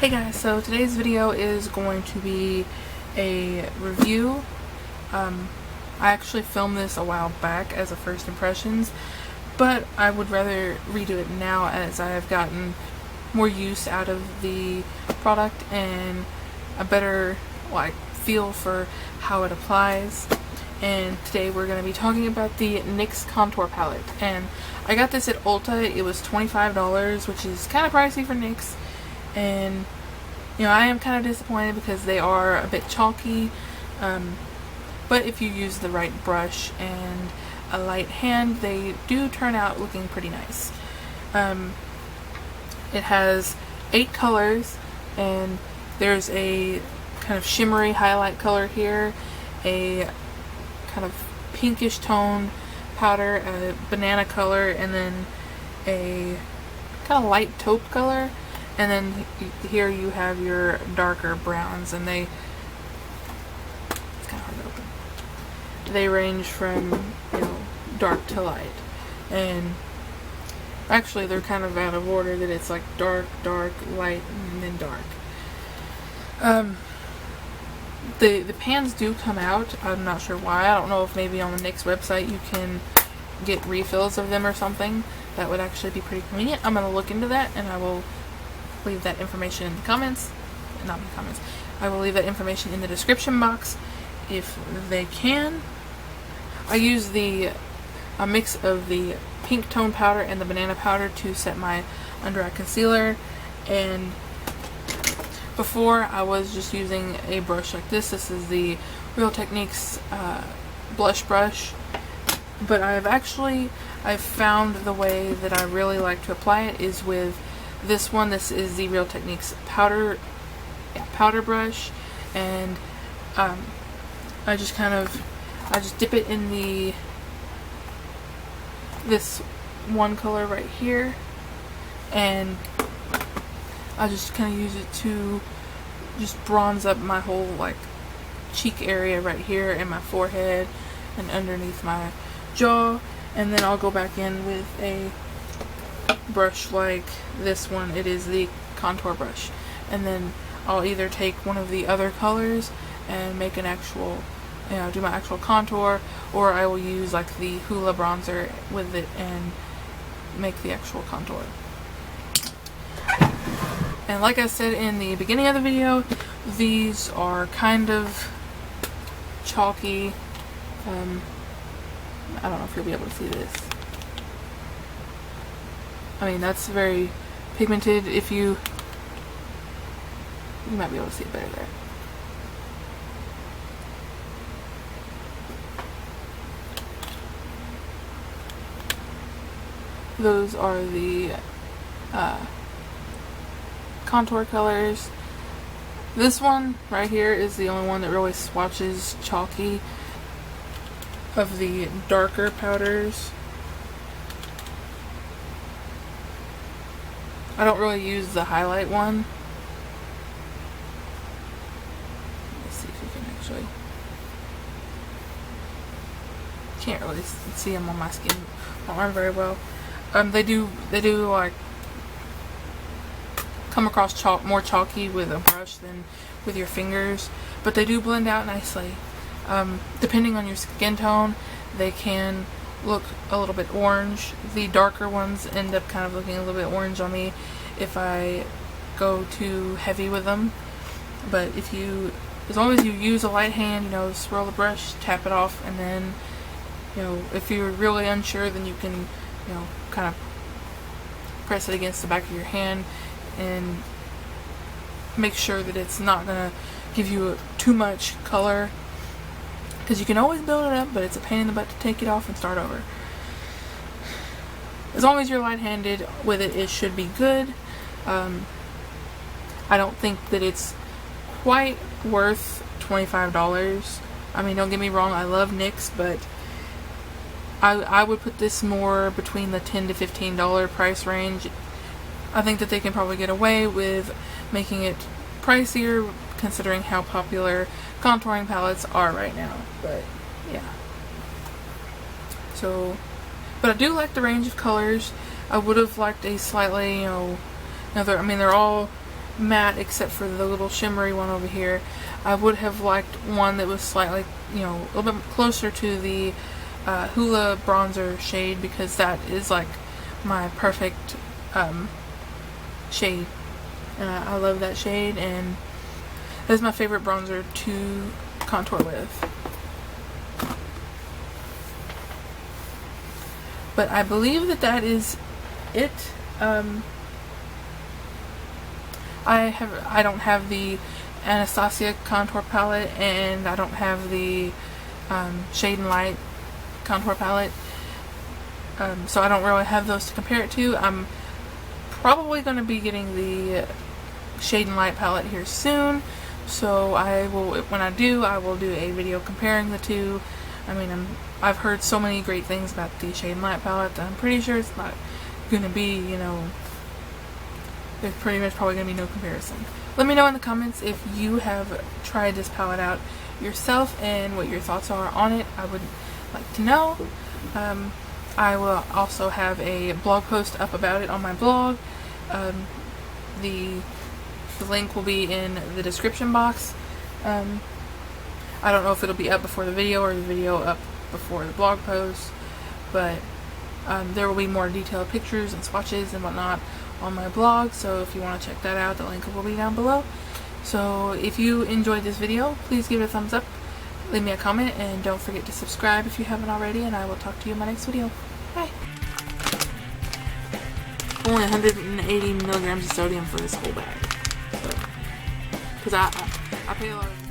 Hey guys, so today's video is going to be a review. I actually filmed this a while back as a first impressions, but I would rather redo it now as I have gotten more use out of the product and a better feel for how it applies. And today we're going to be talking about the NYX contour palette, and I got this at Ulta. It was $25, which is kind of pricey for NYX. And you know, I am kind of disappointed because they are a bit chalky, but if you use the right brush and a light hand, they do turn out looking pretty nice. It has 8 colors, and there's a kind of shimmery highlight color here, a kind of pinkish toned powder, a banana color, and then a kind of light taupe color. And then here you have your darker browns, and it's kind of hard to open. They range from, you know, dark to light. And actually they're kind of out of order, that it's like dark, dark, light, and then dark. The pans do come out. I'm not sure why. I don't know if maybe on the NYX website you can get refills of them or something. That would actually be pretty convenient. I'm going to look into that, and I will leave that information in the comments. Not in the comments. I will leave that information in the description box if they can. I use a mix of the pink tone powder and the banana powder to set my under eye concealer, and before I was just using a brush like this. This is the Real Techniques blush brush, but I've found the way that I really like to apply it is with this one. This is the Real Techniques powder brush, and I just dip it in this one color right here, and I just kind of use it to just bronze up my whole cheek area right here, and my forehead, and underneath my jaw. And then I'll go back in with a brush like this one. It is the contour brush, and then I'll either take one of the other colors and make an actual, do my actual contour, or I will use the Hoola bronzer with it and make the actual contour. And like I said in the beginning of the video, these are kind of chalky. I don't know if you'll be able to see this. I mean, that's very pigmented. If you might be able to see it better there. Those are the contour colors. This one right here is the only one that really swatches chalky of the darker powders. I don't really use the highlight one. Let's see if you can actually. Can't really see them on my skin. Don't run very well. They do come across more chalky with a brush than with your fingers, but they do blend out nicely. Depending on your skin tone, they can look a little bit orange. The darker ones end up kind of looking a little bit orange on me if I go too heavy with them. But as long as you use a light hand, swirl the brush, tap it off, and then, if you're really unsure, then you can, kind of press it against the back of your hand and make sure that it's not gonna give you too much color, because you can always build it up, but it's a pain in the butt to take it off and start over. As long as you're light-handed with it, it should be good. I don't think that it's quite worth $25. I mean, don't get me wrong, I love NYX, but I would put this more between the $10 to $15 price range. I think that they can probably get away with making it pricier, considering how popular contouring palettes are right now. But yeah, but I do like the range of colors. I would have liked a slightly, they're all matte except for the little shimmery one over here. I would have liked one that was slightly, you know, a little bit closer to the Hoola bronzer shade, because that is like my perfect shade. And I love that shade, and that's my favorite bronzer to contour with. But I believe that that is it. I don't have the Anastasia contour palette, and I don't have the Shade and Light contour palette, so I don't really have those to compare it to. I'm probably going to be getting the Shade and Light palette here soon, so I will, when I do, I will do a video comparing the two. I mean, I've heard so many great things about the Shade and Light palette that I'm pretty sure it's not going to be, you know, there's pretty much probably going to be no comparison. Let me know in the comments if you have tried this palette out yourself and what your thoughts are on it. I would like to know. I will also have a blog post up about it on my blog. The link will be in the description box. I don't know if it'll be up before the video or the video up before the blog post, but there will be more detailed pictures and swatches and whatnot on my blog, so if you want to check that out, the link will be down below. So if you enjoyed this video, please give it a thumbs up, leave me a comment, and don't forget to subscribe if you haven't already, and I will talk to you in my next video. Bye! Only 180 milligrams of sodium for this whole bag, because I pay a lot of